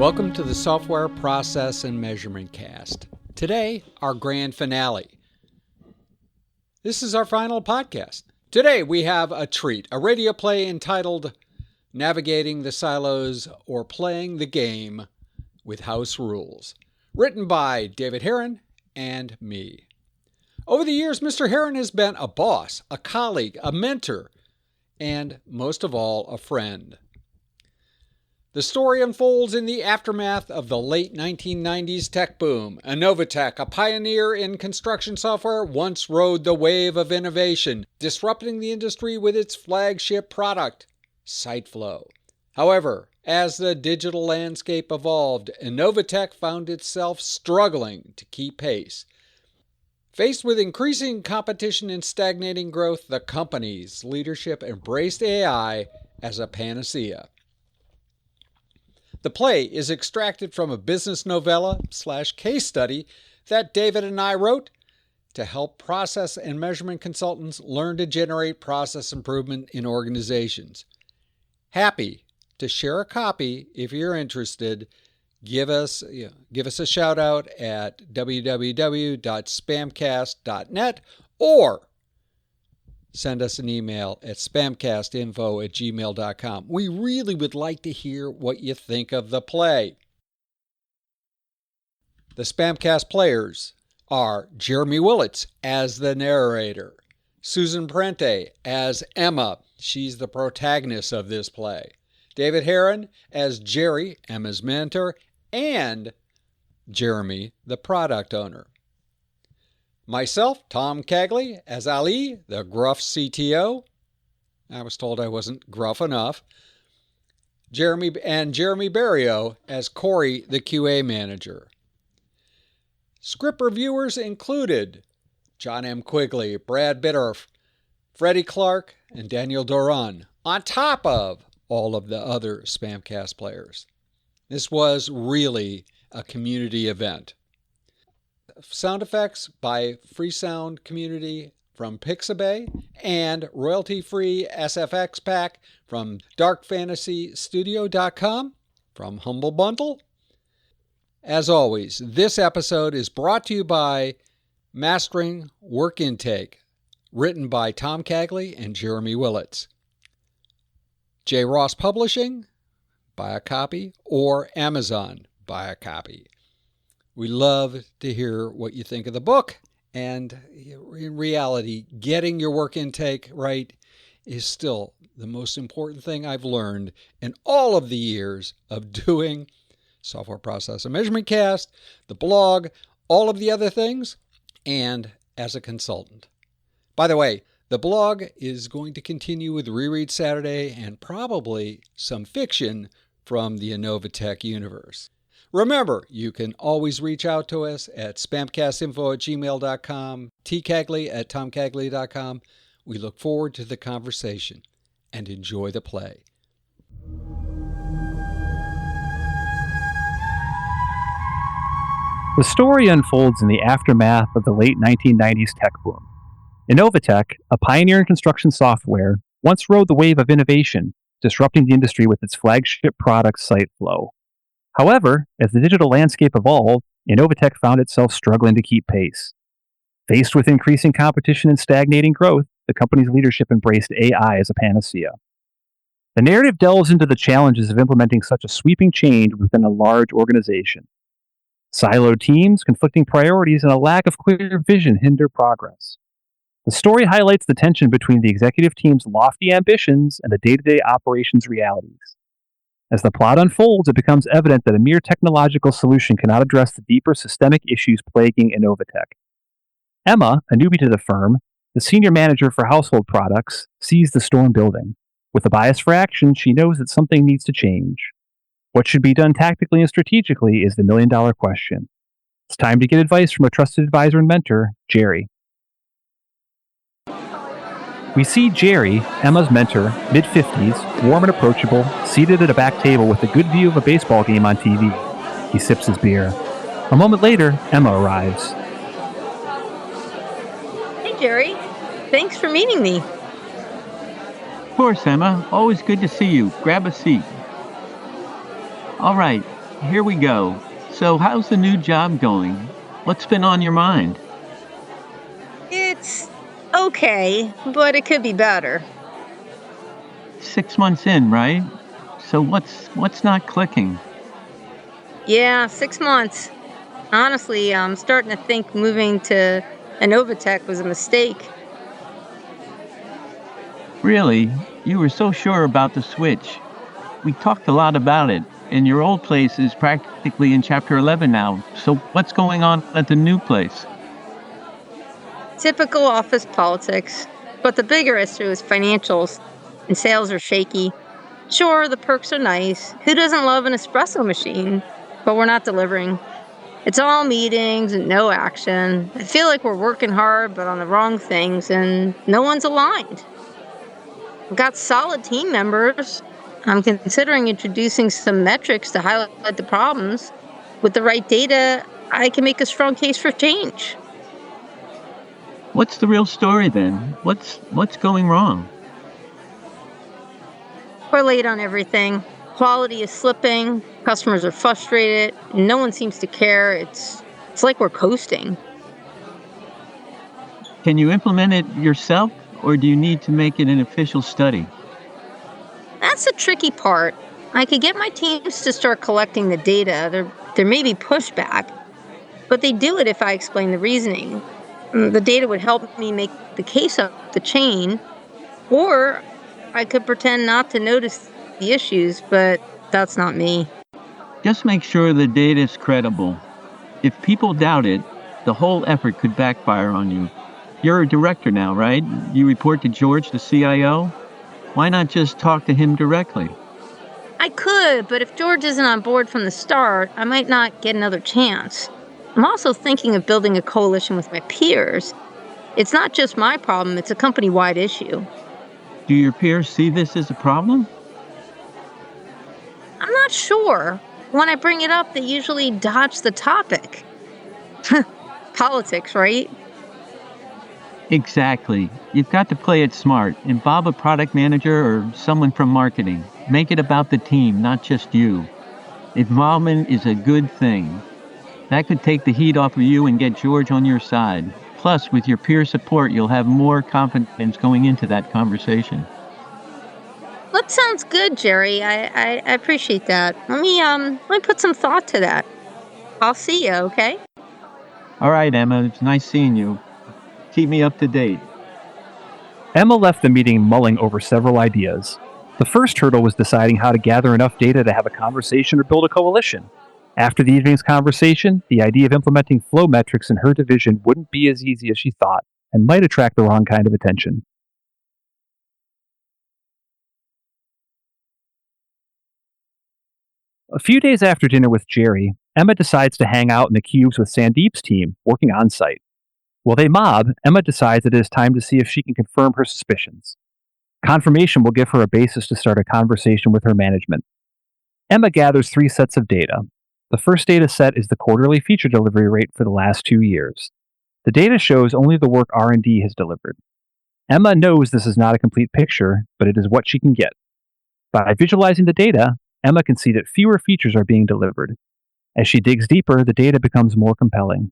Welcome to the Software Process and Measurement Cast. Today, our grand finale. This is our final podcast. Today, we have a treat, a radio play entitled Navigating the Silos or Playing the Game with House Rules, written by David Herron and me. Over the years, Mr. Herron has been a boss, a colleague, a mentor, and most of all, a friend. The story unfolds in the aftermath of the late 1990s tech boom. Innovatech, a pioneer in construction software, once rode the wave of innovation, disrupting the industry with its flagship product, SiteFlow. However, as the digital landscape evolved, Innovatech found itself struggling to keep pace. Faced with increasing competition and stagnating growth, the company's leadership embraced AI as a panacea. The play is extracted from a business novella/case study that David and I wrote to help process and measurement consultants learn to generate process improvement in organizations. Happy to share a copy if you're interested. Give us a shout out at www.spamcast.net or send us an email at spamcastinfo@gmail.com. We really would like to hear what you think of the play. The SPaMCAST players are Jeremy Willits as the narrator, Susan Parente as Emma, she's the protagonist of this play, David Herron as Jerry, Emma's mentor, and Jeremy, the product owner. Myself, Tom Cagley, as Ali, the gruff CTO. I was told I wasn't gruff enough. Jeremy Barrio as Corey, the QA manager. Script reviewers included John M. Quigley, Brad Bitterf, Freddie Clark, and Daniel Doran, on top of all of the other SPaMCAST players. This was really a community event. Sound effects by Free Sound Community from Pixabay and royalty-free SFX pack from darkfantasystudio.com from Humble Bundle. As always, this episode is brought to you by Mastering Work Intake, written by Tom Cagley and Jeremy Willits. J. Ross Publishing, buy a copy, or Amazon, buy a copy. We love to hear what you think of the book, and in reality, getting your work intake right is still the most important thing I've learned in all of the years of doing Software Process and Measurement Cast, the blog, all of the other things, and as a consultant. By the way, the blog is going to continue with Reread Saturday and probably some fiction from the Innovatech universe. Remember, you can always reach out to us at spamcastinfo@gmail.com, tcagley@tomcagley.com. We look forward to the conversation and enjoy the play. The story unfolds in the aftermath of the late 1990s tech boom. Innovatech, a pioneer in construction software, once rode the wave of innovation, disrupting the industry with its flagship product, SiteFlow. However, as the digital landscape evolved, Innovatech found itself struggling to keep pace. Faced with increasing competition and stagnating growth, the company's leadership embraced AI as a panacea. The narrative delves into the challenges of implementing such a sweeping change within a large organization. Siloed teams, conflicting priorities, and a lack of clear vision hinder progress. The story highlights the tension between the executive team's lofty ambitions and the day-to-day operations realities. As the plot unfolds, it becomes evident that a mere technological solution cannot address the deeper systemic issues plaguing Innovatech. Emma, a newbie to the firm, the senior manager for household products, sees the storm building. With a bias for action, she knows that something needs to change. What should be done tactically and strategically is the million-dollar question. It's time to get advice from a trusted advisor and mentor, Jerry. We see Jerry, Emma's mentor, mid-50s, warm and approachable, seated at a back table with a good view of a baseball game on TV. He sips his beer. A moment later, Emma arrives. Hey, Jerry. Thanks for meeting me. Of course, Emma. Always good to see you. Grab a seat. All right. here we go. So, how's the new job going? What's been on your mind? It's okay, but it could be better. 6 months in, right? So, what's not clicking? Yeah, 6 months. Honestly, I'm starting to think moving to Innovatech was a mistake. Really? You were so sure about the switch. We talked a lot about it, and your old place is practically in Chapter 11 now. So, what's going on at the new place? Typical office politics. But the bigger issue is financials, and sales are shaky. Sure, the perks are nice. Who doesn't love an espresso machine? But we're not delivering. It's all meetings and no action. I feel like we're working hard, but on the wrong things, and no one's aligned. We've got solid team members. I'm considering introducing some metrics to highlight the problems. With the right data, I can make a strong case for change. What's the real story then? What's going wrong? We're late on everything. Quality is slipping. Customers are frustrated. No one seems to care. It's like we're coasting. Can you implement it yourself, or do you need to make it an official study? That's the tricky part. I could get my teams to start collecting the data. There may be pushback, but they do it if I explain the reasoning. The data would help me make the case up the chain, or I could pretend not to notice the issues, but that's not me. Just make sure the data is credible. If people doubt it, the whole effort could backfire on you. You're a director now, right? You report to George, the CIO? Why not just talk to him directly? I could, but if George isn't on board from the start, I might not get another chance. I'm also thinking of building a coalition with my peers. It's not just my problem, it's a company-wide issue. Do your peers see this as a problem? I'm not sure. When I bring it up, they usually dodge the topic. Politics, right? Exactly. You've got to play it smart. Involve a product manager or someone from marketing. Make it about the team, not just you. Involvement is a good thing. That could take the heat off of you and get George on your side. Plus, with your peer support, you'll have more confidence going into that conversation. That sounds good, Jerry. I appreciate that. Let me put some thought to that. I'll see you, okay? All right, Emma. It's nice seeing you. Keep me up to date. Emma left the meeting mulling over several ideas. The first hurdle was deciding how to gather enough data to have a conversation or build a coalition. After the evening's conversation, the idea of implementing flow metrics in her division wouldn't be as easy as she thought and might attract the wrong kind of attention. A few days after dinner with Jerry, Emma decides to hang out in the cubes with Sandeep's team, working on site. While they mob, Emma decides it is time to see if she can confirm her suspicions. Confirmation will give her a basis to start a conversation with her management. Emma gathers 3 sets of data. The first data set is the quarterly feature delivery rate for the last 2 years. The data shows only the work R&D has delivered. Emma knows this is not a complete picture, but it is what she can get. By visualizing the data, Emma can see that fewer features are being delivered. As she digs deeper, the data becomes more compelling.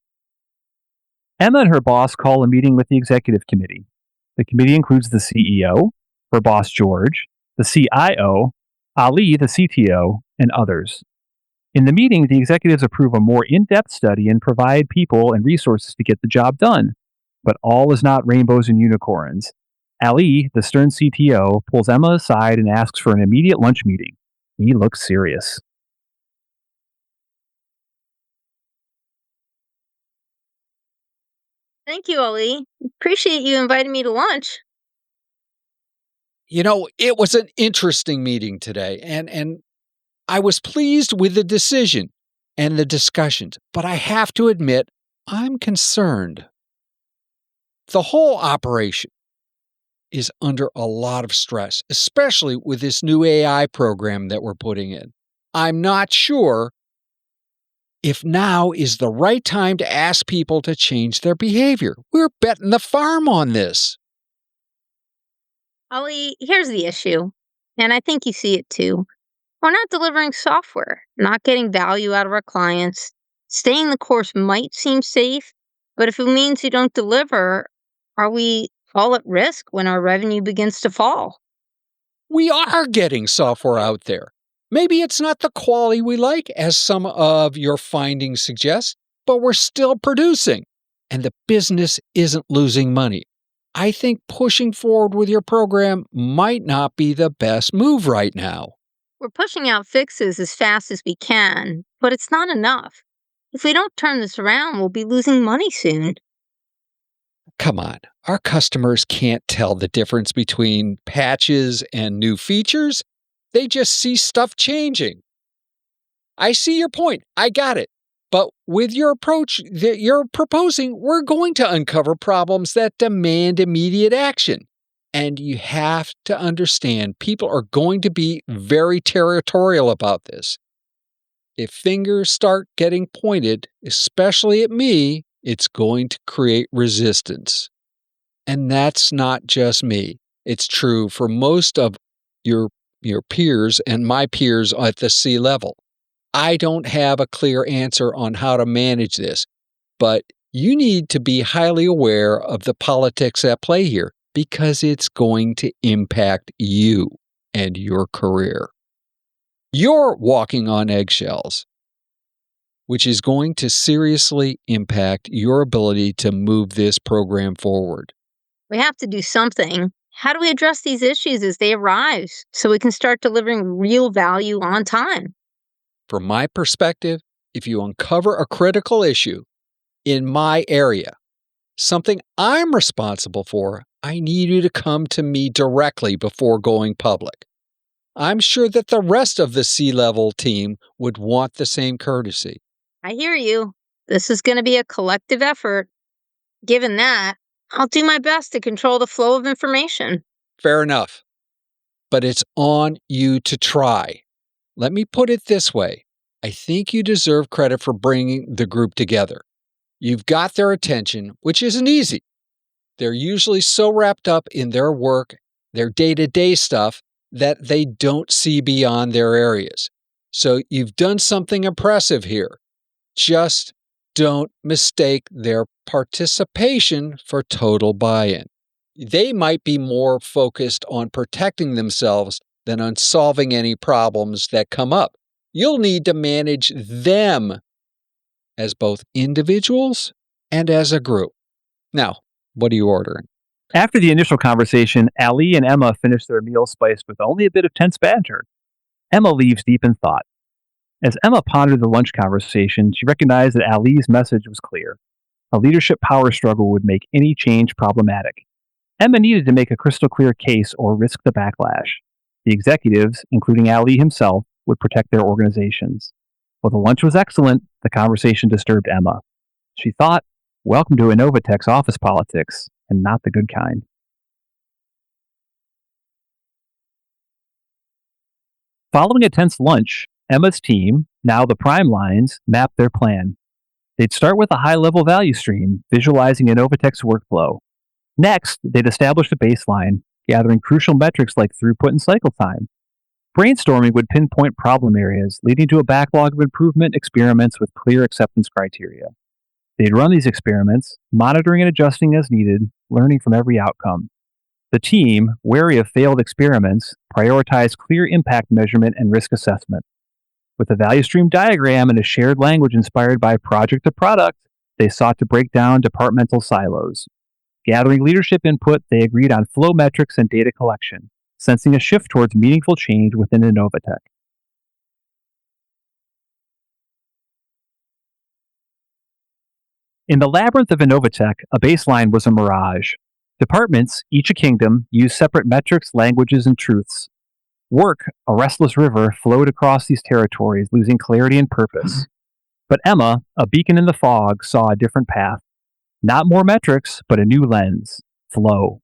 Emma and her boss call a meeting with the executive committee. The committee includes the CEO, her boss George, the CIO, Ali, the CTO, and others. In the meeting, the executives approve a more in-depth study and provide people and resources to get the job done. But all is not rainbows and unicorns. Ali, the stern CTO, pulls Emma aside and asks for an immediate lunch meeting. He looks serious. Thank you, Ali. Appreciate you inviting me to lunch. You know, it was an interesting meeting today, and I was pleased with the decision and the discussions, but I have to admit, I'm concerned. The whole operation is under a lot of stress, especially with this new AI program that we're putting in. I'm not sure if now is the right time to ask people to change their behavior. We're betting the farm on this. Ali, here's the issue, and I think you see it too. We're not delivering software, not getting value out of our clients. Staying the course might seem safe, but if it means you don't deliver, are we all at risk when our revenue begins to fall? We are getting software out there. Maybe it's not the quality we like, as some of your findings suggest, but we're still producing, and the business isn't losing money. I think pushing forward with your program might not be the best move right now. We're pushing out fixes as fast as we can, but it's not enough. If we don't turn this around, we'll be losing money soon. Come on, our customers can't tell the difference between patches and new features. They just see stuff changing. I see your point. I got it. But with your approach that you're proposing, we're going to uncover problems that demand immediate action. And you have to understand, people are going to be very territorial about this. If fingers start getting pointed, especially at me, it's going to create resistance. And that's not just me. It's true for most of your peers and my peers at the C level. I don't have a clear answer on how to manage this, but you need to be highly aware of the politics at play here because it's going to impact you and your career. You're walking on eggshells, which is going to seriously impact your ability to move this program forward. We have to do something. How do we address these issues as they arise so we can start delivering real value on time? From my perspective, if you uncover a critical issue in my area, something I'm responsible for, I need you to come to me directly before going public. I'm sure that the rest of the C-level team would want the same courtesy. I hear you. This is going to be a collective effort. Given that, I'll do my best to control the flow of information. Fair enough. But it's on you to try. Let me put it this way. I think you deserve credit for bringing the group together. You've got their attention, which isn't easy. They're usually so wrapped up in their work, their day-to-day stuff, that they don't see beyond their areas. So you've done something impressive here. Just don't mistake their participation for total buy-in. They might be more focused on protecting themselves than on solving any problems that come up. You'll need to manage them as both individuals and as a group. Now, what are you ordering? After the initial conversation, Ali and Emma finish their meal spiced with only a bit of tense banter. Emma leaves deep in thought. As Emma pondered the lunch conversation, she recognized that Ali's message was clear. A leadership power struggle would make any change problematic. Emma needed to make a crystal clear case or risk the backlash. The executives, including Ali himself, would protect their organizations. While the lunch was excellent, the conversation disturbed Emma. She thought, welcome to Innovatech's office politics, and not the good kind. Following a tense lunch, Emma's team, now the Prime Lines, mapped their plan. They'd start with a high-level value stream, visualizing Innovatech's workflow. Next, they'd establish a baseline, gathering crucial metrics like throughput and cycle time. Brainstorming would pinpoint problem areas, leading to a backlog of improvement experiments with clear acceptance criteria. They'd run these experiments, monitoring and adjusting as needed, learning from every outcome. The team, wary of failed experiments, prioritized clear impact measurement and risk assessment. With a value stream diagram and a shared language inspired by project to product, they sought to break down departmental silos. Gathering leadership input, they agreed on flow metrics and data collection, sensing a shift towards meaningful change within Innovatech. In the labyrinth of Innovatech, a baseline was a mirage. Departments, each a kingdom, used separate metrics, languages, and truths. Work, a restless river, flowed across these territories, losing clarity and purpose. But Emma, a beacon in the fog, saw a different path. Not more metrics, but a new lens. Flow.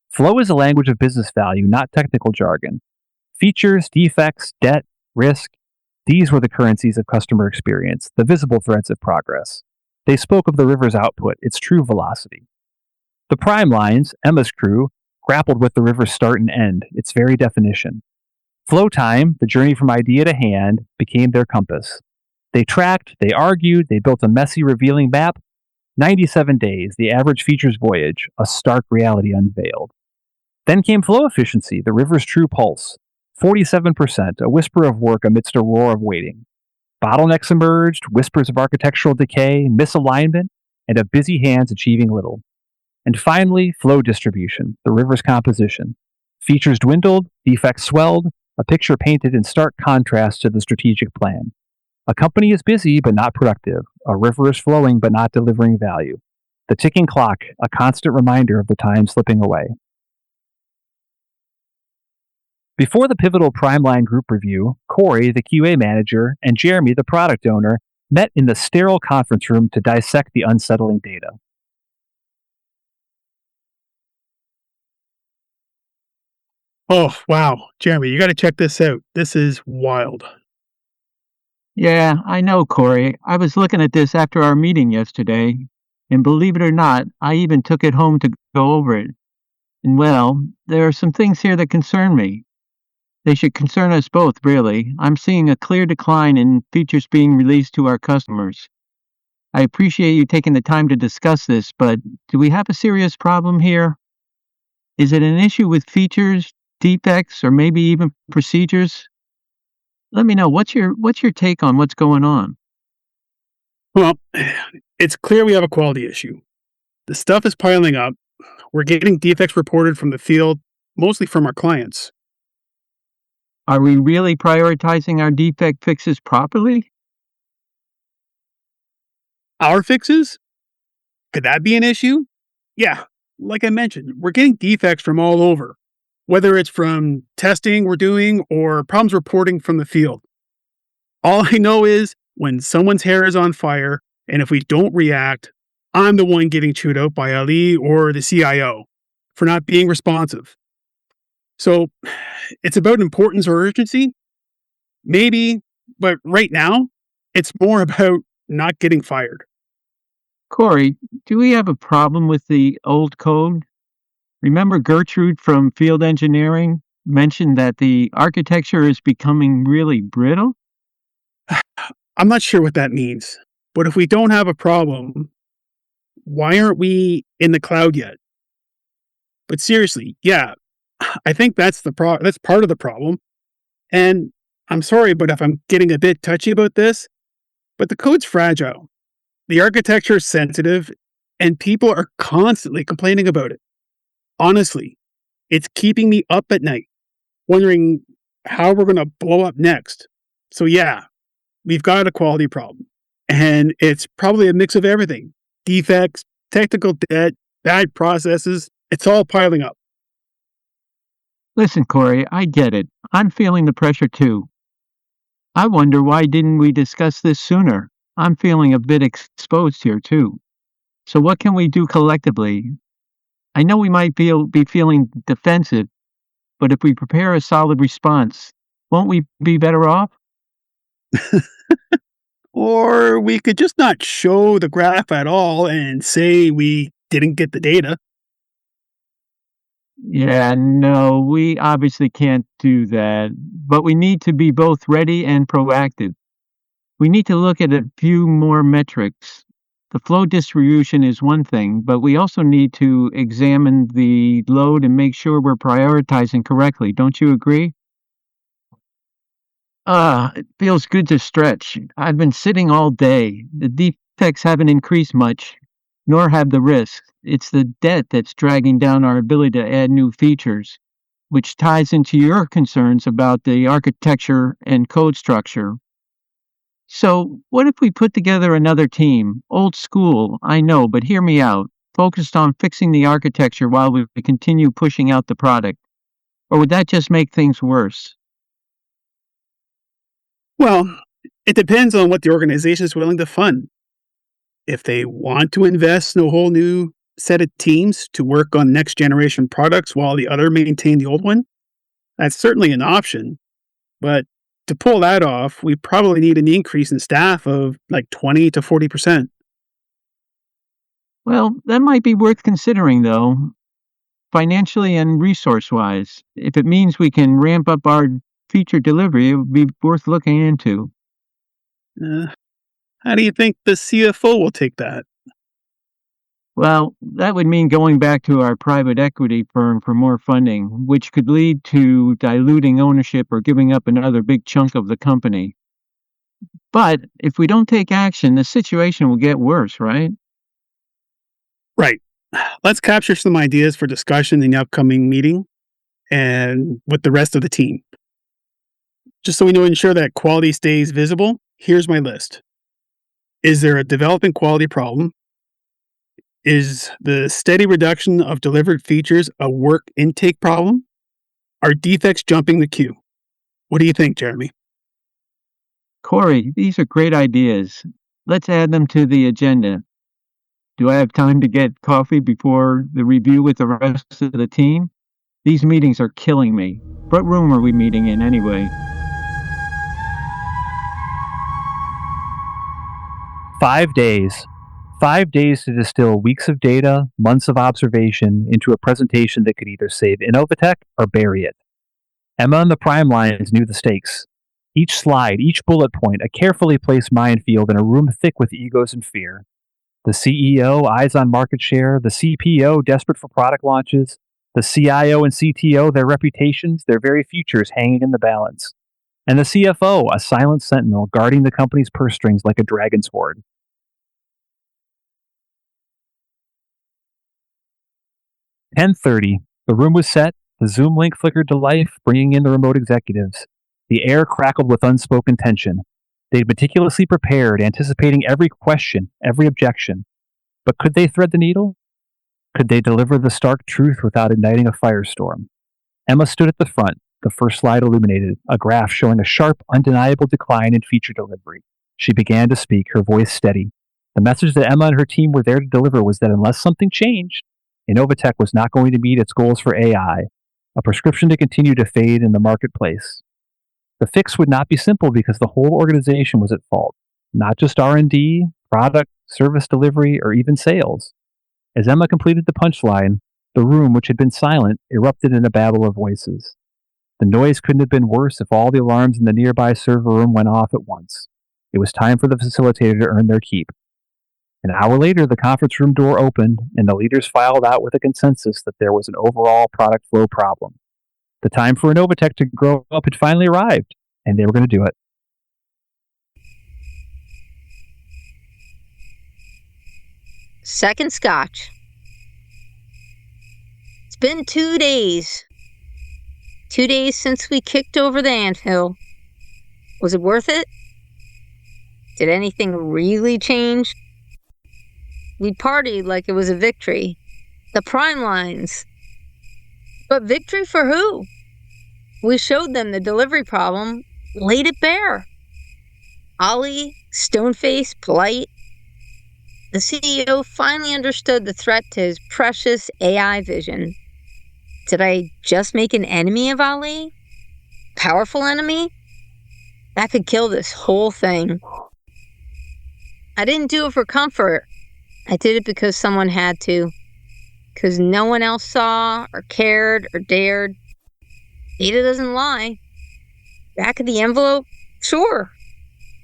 Flow is a language of business value, not technical jargon. Features, defects, debt, risk, these were the currencies of customer experience, the visible threads of progress. They spoke of the river's output, its true velocity. The Prime Lines, Emma's crew, grappled with the river's start and end, its very definition. Flow time, the journey from idea to hand, became their compass. They tracked, they argued, they built a messy, revealing map. 97 days, the average features voyage, a stark reality unveiled. Then came flow efficiency, the river's true pulse. 47%, a whisper of work amidst a roar of waiting. Bottlenecks emerged, whispers of architectural decay, misalignment, and of busy hands achieving little. And finally, flow distribution, the river's composition. Features dwindled, defects swelled, a picture painted in stark contrast to the strategic plan. A company is busy but not productive. A river is flowing but not delivering value. The ticking clock, a constant reminder of the time slipping away. Before the pivotal Primeline Group review, Corey, the QA manager, and Jeremy, the product owner, met in the sterile conference room to dissect the unsettling data. Oh, wow. Jeremy, you got to check this out. This is wild. Yeah, I know, Corey. I was looking at this after our meeting yesterday, and believe it or not, I even took it home to go over it. And well, there are some things here that concern me. They should concern us both, really. I'm seeing a clear decline in features being released to our customers. I appreciate you taking the time to discuss this, but do we have a serious problem here? Is it an issue with features, defects, or maybe even procedures? Let me know, what's your take on what's going on? Well, it's clear we have a quality issue. The stuff is piling up. We're getting defects reported from the field, mostly from our clients. Are we really prioritizing our defect fixes properly? Our fixes? Could that be an issue? Yeah, like I mentioned, we're getting defects from all over, whether it's from testing we're doing or problems reporting from the field. All I know is when someone's hair is on fire, and if we don't react, I'm the one getting chewed out by Ali or the CIO for not being responsive. So it's about importance or urgency? Maybe, but right now, it's more about not getting fired. Corey, do we have a problem with the old code? Remember Gertrude from field engineering mentioned that the architecture is becoming really brittle? I'm not sure what that means, but if we don't have a problem, why aren't we in the cloud yet? But seriously, yeah, I think that's that's part of the problem. And I'm sorry, but if I'm getting a bit touchy about this, but the code's fragile. The architecture is sensitive, and people are constantly complaining about it. Honestly, it's keeping me up at night, wondering how we're going to blow up next. So yeah, we've got a quality problem. And it's probably a mix of everything. Defects, technical debt, bad processes, it's all piling up. Listen, Corey, I get it. I'm feeling the pressure too. I wonder why didn't we discuss this sooner? I'm feeling a bit exposed here too. So what can we do collectively? I know we might be feeling defensive, but if we prepare a solid response, won't we be better off? Or we could just not show the graph at all and say we didn't get the data. Yeah, no, we obviously can't do that, but we need to be both ready and proactive. We need to look at a few more metrics. The flow distribution is one thing, but we also need to examine the load and make sure we're prioritizing correctly. Don't you agree? It feels good to stretch. I've been sitting all day. The defects haven't increased much, nor have the risks. It's the debt that's dragging down our ability to add new features, which ties into your concerns about the architecture and code structure. So, what if we put together another team? Old school, I know, but hear me out. Focused on fixing the architecture while we continue pushing out the product. Or would that just make things worse? Well, it depends on what the organization is willing to fund. If they want to invest in a whole new set of teams to work on next generation products while the other maintain the old one, that's certainly an option. But to pull that off, we probably need an increase in staff of like 20 to 40%. Well, that might be worth considering, though, financially and resource-wise. If it means we can ramp up our feature delivery, it would be worth looking into. How do you think the CFO will take that? Well, that would mean going back to our private equity firm for more funding, which could lead to diluting ownership or giving up another big chunk of the company. But if we don't take action, the situation will get worse, right? Right. Let's capture some ideas for discussion in the upcoming meeting and with the rest of the team. Just so we know, ensure that quality stays visible, here's my list. Is there a development quality problem? Is the steady reduction of delivered features a work intake problem? Are defects jumping the queue? What do you think, Jeremy? Corey, these are great ideas. Let's add them to the agenda. Do I have time to get coffee before the review with the rest of the team? These meetings are killing me. What room are we meeting in anyway? 5 days. 5 days to distill weeks of data, months of observation into a presentation that could either save Innovatech or bury it. Emma and the Prime Lines knew the stakes. Each slide, each bullet point, a carefully placed minefield in a room thick with egos and fear. The CEO, eyes on market share, the CPO, desperate for product launches, the CIO and CTO, their reputations, their very futures hanging in the balance. And the CFO, a silent sentinel guarding the company's purse strings like a dragon's hoard. 10:30. The room was set. The Zoom link flickered to life, bringing in the remote executives. The air crackled with unspoken tension. They'd meticulously prepared, anticipating every question, every objection. But could they thread the needle? Could they deliver the stark truth without igniting a firestorm? Emma stood at the front, the first slide illuminated, a graph showing a sharp, undeniable decline in feature delivery. She began to speak, her voice steady. The message that Emma and her team were there to deliver was that unless something changed, Innovatech was not going to meet its goals for AI, a prescription to continue to fade in the marketplace. The fix would not be simple because the whole organization was at fault, not just R&D, product, service delivery, or even sales. As Emma completed the punchline, the room, which had been silent, erupted in a babble of voices. The noise couldn't have been worse if all the alarms in the nearby server room went off at once. It was time for the facilitator to earn their keep. An hour later, the conference room door opened, and the leaders filed out with a consensus that there was an overall product flow problem. The time for Innovatech to grow up had finally arrived, and they were going to do it. Second scotch. It's been 2 days. 2 days since we kicked over the anthill. Was it worth it? Did anything really change? We partied like it was a victory. The Prime Lines. But victory for who? We showed them the delivery problem, laid it bare. Ollie, stone-faced, polite. The CEO finally understood the threat to his precious AI vision. Did I just make an enemy of Ollie? Powerful enemy? That could kill this whole thing. I didn't do it for comfort. I did it because someone had to. Because no one else saw, or cared, or dared. Data doesn't lie. Back of the envelope? Sure.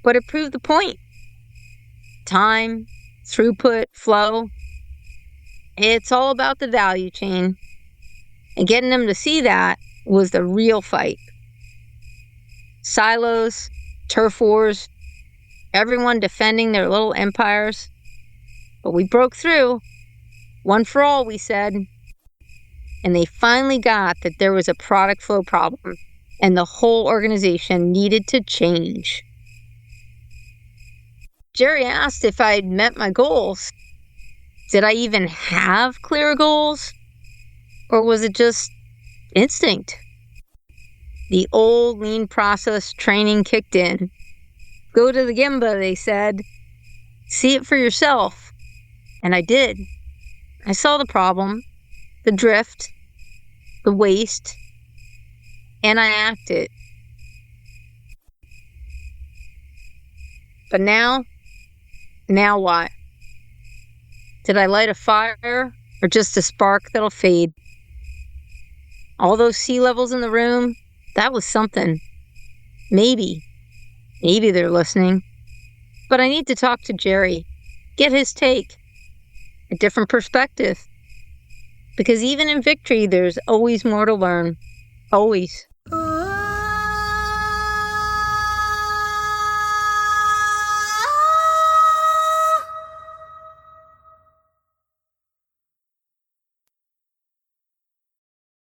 But it proved the point. Time, throughput, flow. It's all about the value chain. And getting them to see that was the real fight. Silos, turf wars, everyone defending their little empires. But we broke through. One for all, we said. And they finally got that there was a product flow problem, and the whole organization needed to change. Jerry asked if I'd met my goals. Did I even have clear goals? Or was it just instinct? The old lean process training kicked in. Go to the Gemba, they said. See it for yourself. And I did. I saw the problem, the drift, the waste, and I acted. But now what? Did I light a fire or just a spark that'll fade? All those sea levels in the room, that was something. Maybe they're listening. But I need to talk to Jerry, get his take, a different perspective. Because even in victory, there's always more to learn. Always.